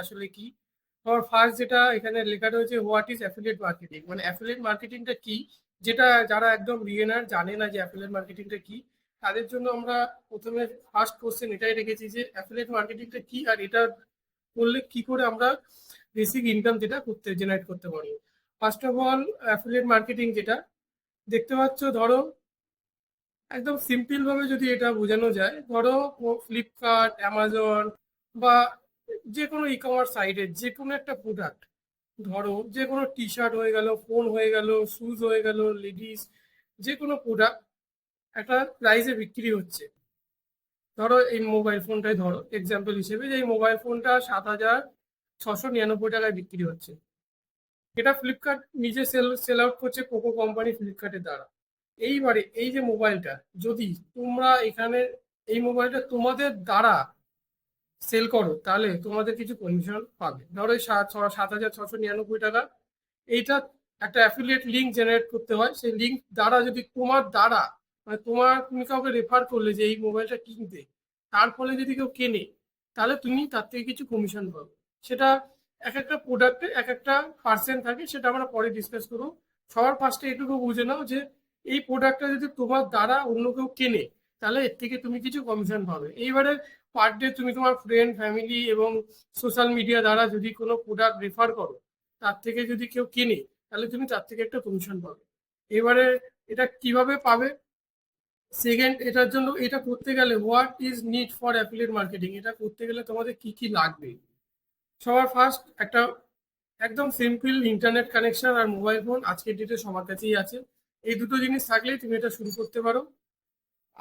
আসলে কি। তোমার ফার্স্ট যেটা এখানে লেখা রয়েছে, হোয়াট ইজ অ্যাফিলিয়েট মার্কেটিং, মানে অ্যাফিলিয়েট মার্কেটিংটা কি, যেটা যারা একদম বিগিনার জানে না যে অ্যাফিলিয়েট মার্কেটিংটা কি, তাদের জন্য আমরা প্রথমে ফার্স্ট কোশ্চেন এটাই রেখেছি যে অ্যাফিলিয়েট মার্কেটিংটা কি, আর এটা করলে কি করে আমরা বেসিক ইনকাম যেটা জেনারেট করতে পারি। First of all, affiliate marketing যেটা দেখতে পাচ্ছ, ধরো একদম সিম্পল ভাবে যদি এটা বোঝানো যায়, ধরো ফ্লিপকার্ট, অ্যামাজন বা যে কোনো ই কমার্স সাইটের যে কোনো একটা প্রোডাক্ট, ধরো যে কোনো টি শার্ট হয়ে গেল, ফোন হয়ে গেল, শুজ হয়ে গেল, লেডিস যে কোনো প্রোডাক্ট একটা প্রাইসে বিক্রি হচ্ছে। ধরো এই মোবাইল ফোনটাই ধরো এক্সাম্পল হিসেবে, যে এই মোবাইল ফোনটা 7,699 টাকায় বিক্রি হচ্ছে। এটা ফ্লিপকার্ট নিজে সেল আউট করছে পোকো কোম্পানি ফ্লিপকার্টের দ্বারা। এইবারে এই যে মোবাইলটা, যদি তোমরা এখানে এই মোবাইলটা তোমাদের দ্বারা সেল করো, তাহলে তোমাদের কিছু কমিশন পাবে। ধরো এই 7,699 টাকা, এইটা একটা অ্যাফিলিয়েট লিঙ্ক জেনারেট করতে হয়। সেই লিঙ্ক দ্বারা যদি তোমার দ্বারা, মানে তুমি কাউকে রেফার করলে যে এই মোবাইলটা কিনতে, তার ফলে যদি কেউ কেনে, তাহলে তুমি তার থেকে কিছু কমিশন পাবে। সেটা এক একটা প্রোডাক্টে এক একটা পার্সেন্ট থাকে, সেটা আমরা পরে ডিসকাস করবো। সবার ফার্স্টে এটুকু বুঝে নাও যে এই প্রোডাক্টটা যদি তোমার দ্বারা অন্য কেউ কেনে, তাহলে এর থেকে তুমি কিছু কমিশন পাবে। এইবারে পার ডে তুমি তোমার ফ্রেন্ড, ফ্যামিলি এবং সোশ্যাল মিডিয়া দ্বারা যদি কোনো প্রোডাক্ট রেফার করো, তার থেকে যদি কেউ কেনে, তাহলে তুমি তার থেকে একটা কমিশন পাবে। এবারে এটা কিভাবে পাবে, সেকেন্ড, এটার জন্য এটা করতে গেলে what is need for affiliate marketing, এটা করতে গেলে তোমাদের কি কি লাগবে। সবার ফার্স্ট একটা একদম সিম্পল ইন্টারনেট কানেকশন আর মোবাইল ফোন আজকের ডেটে সবার কাছেই আছে। এই দুটো জিনিস থাকলেই তুমি এটা শুরু করতে পারো।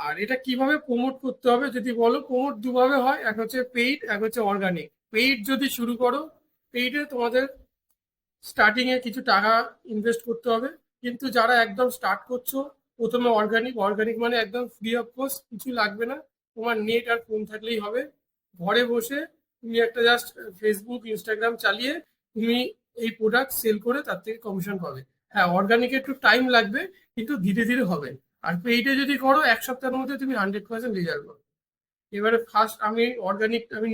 আর এটা কিভাবে প্রমোট করতে হবে যদি বলো, প্রমোট দুভাবে হয়, এক হচ্ছে পেইড, এক হচ্ছে অর্গানিক। পেইড যদি শুরু করো, পেইডে তোমাদের স্টার্টিং এ কিছু টাকা ইনভেস্ট করতে হবে। কিন্তু যারা একদম স্টার্ট করছো, প্রথমে অর্গানিক। অর্গানিক মানে একদম ফ্রি অফ কস্ট, কিছু লাগবে না, তোমার নেট আর ফোন থাকলেই হবে। ঘরে বসে তুমি একটা জাস্ট ফেসবুক, ইনস্টাগ্রাম চালিয়ে তুমি এই প্রোডাক্ট সেল করে তার থেকে কমিশন পাবে। হ্যাঁ, অর্গানিকে একটু টাইম লাগবে, কিন্তু ধীরে ধীরে হবে। আর পেইডে যদি করো, এক সপ্তাহের মধ্যে তুমি 100% রেজাল্ট পাবে। এবারে ফার্স্ট আমি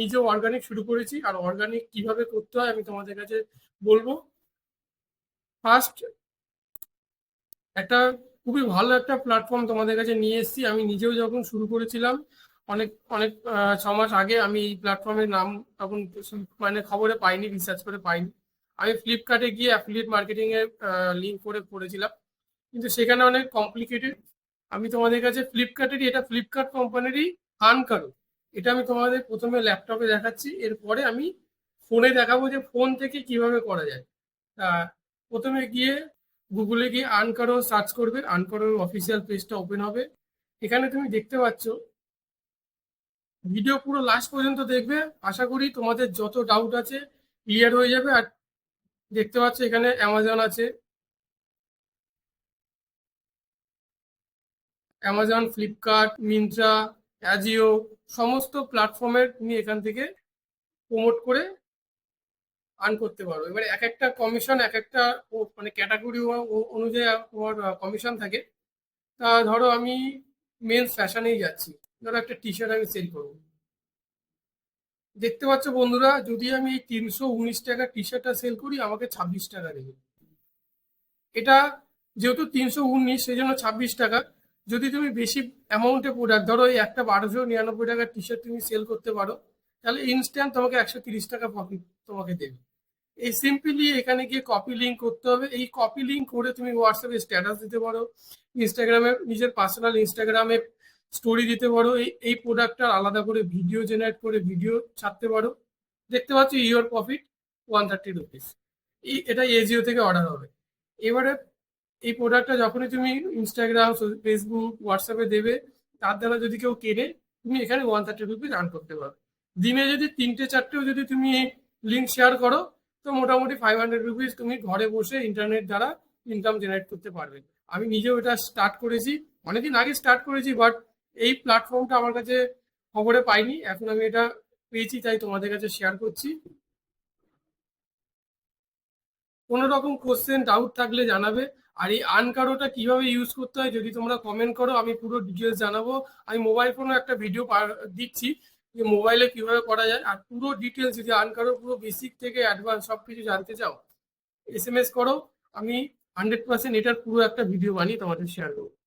নিজেও অর্গানিক শুরু করেছি, আর অর্গানিক কিভাবে করতে হয় আমি তোমাদের কাছে বলবো। ফার্স্ট একটা খুবই ভালো একটা প্ল্যাটফর্ম তোমাদের কাছে নিয়ে এসেছি। আমি নিজেও যখন শুরু করেছিলাম অনেক অনেক 6 মাস আগে, আমি এই প্ল্যাটফর্মের নাম তখন মানে খবরে পাইনি, রিসার্চ করে পাইনি। আমি ফ্লিপকার্টে গিয়ে অ্যাফিলিয়েট মার্কেটিং এর লিঙ্ক করে করেছিলাম, কিন্তু সেখানে অনেক কমপ্লিকেটেড। আমি তোমাদের কাছে ফ্লিপকার্টেরই, এটা ফ্লিপকার্ট কোম্পানিরই আনকারো, এটা আমি তোমাদের প্রথমে ল্যাপটপে দেখাচ্ছি, এরপরে আমি ফোনে দেখাবো যে ফোন থেকে কিভাবে করা যায়। প্রথমে গিয়ে গুগলে গিয়ে আনকারো সার্চ করবে, আনকারোর অফিসিয়াল পেজটা ওপেন হবে। এখানে তুমি দেখতে পাচ্ছ, ভিডিও পুরো লাস্ট পর্যন্ত দেখবে, আশা করি তোমাদের যত ডাউট আছে ক্লিয়ার হয়ে যাবে। আর দেখতে পাচ্ছ এখানে অ্যামাজন আছে, অ্যামাজন, ফ্লিপকার্ট, মিন্ত্রা, অ্যাজিও, সমস্ত প্ল্যাটফর্মের তুমি এখান থেকে প্রমোট করে আর্ন করতে পারো। এবারে এক একটা কমিশন, এক একটা মানে ক্যাটাগরি অনুযায়ী তোমার কমিশন থাকে। তা ধরো আমি মেন্স ফ্যাশনেই যাচ্ছি, ধরো একটা টি শার্ট আমি সেল করবো। দেখতে পাচ্ছ বন্ধুরা, যদি আমি এই 319 টাকা টি শার্টটা সেল করি, আমাকে 26 টাকা দেবে। এটা যেহেতু 319, সেই জন্য 26 টাকা। যদি তুমি বেশি অ্যামাউন্টে প্রোডাক্ট, ধরো এই একটা 1299 টাকার টি শার্ট তুমি সেল করতে পারো, তাহলে ইনস্ট্যান্ট তোমাকে 130 টাকা প্রফিট তোমাকে দেবে। এই সিম্পলি এখানে গিয়ে কপি লিঙ্ক করতে হবে। এই কপি লিঙ্ক করে তুমি হোয়াটসঅ্যাপে স্ট্যাটাস দিতে পারো, ইনস্টাগ্রামে নিজের পার্সোনাল ইনস্টাগ্রামে স্টোরি দিতে পারো, এই এই প্রোডাক্টটার আলাদা করে ভিডিও জেনারেট করে ভিডিও ছাড়তে পারো। দেখতে পাচ্ছ ইওর প্রফিট 130 রুপিস। এটা এজিও থেকে অর্ডার হবে। এবারে এই প্রোডাক্টটা যখনই তুমি ইনস্টাগ্রাম, ফেসবুক, হোয়াটসঅ্যাপে দেবে, তার দ্বারা যদি কেউ কেনে, তুমি এখানে 130 রুপিস আর্ন করতে পারো। দিনে যদি 3টে 4টেও যদি তুমি লিঙ্ক শেয়ার করো, তো মোটামুটি 500 রুপিস তুমি ঘরে বসে ইন্টারনেট দ্বারা ইনকাম জেনারেট করতে পারবে। আমি নিজেও এটা স্টার্ট করেছি, অনেকদিন আগে স্টার্ট করেছি, বাট এই প্ল্যাটফর্মটা আমার কাছে খবরে পাইনি, এখন আমি এটা পেয়েছি, তাই তোমাদের কাছে শেয়ার করছি। কোনো রকম কোশ্চেন ডাউট থাকলে জানাবে। আর এই আনকারোটা কিভাবে ইউজ করতে হয় যদি তোমরা কমেন্ট করো, আমি পুরো ডিটেলস জানাবো। আমি মোবাইল ফোনে একটা ভিডিও দিচ্ছি, যে মোবাইলে কিভাবে করা যায়। আর পুরো ডিটেলস যদি আর্ন করো, পুরো বেসিক থেকে অ্যাডভান্স সব কিছু জানতে চাও, SMS করো, আমি 100% এটার পুরো একটা ভিডিও বানিয়ে তোমাদের শেয়ার করবো।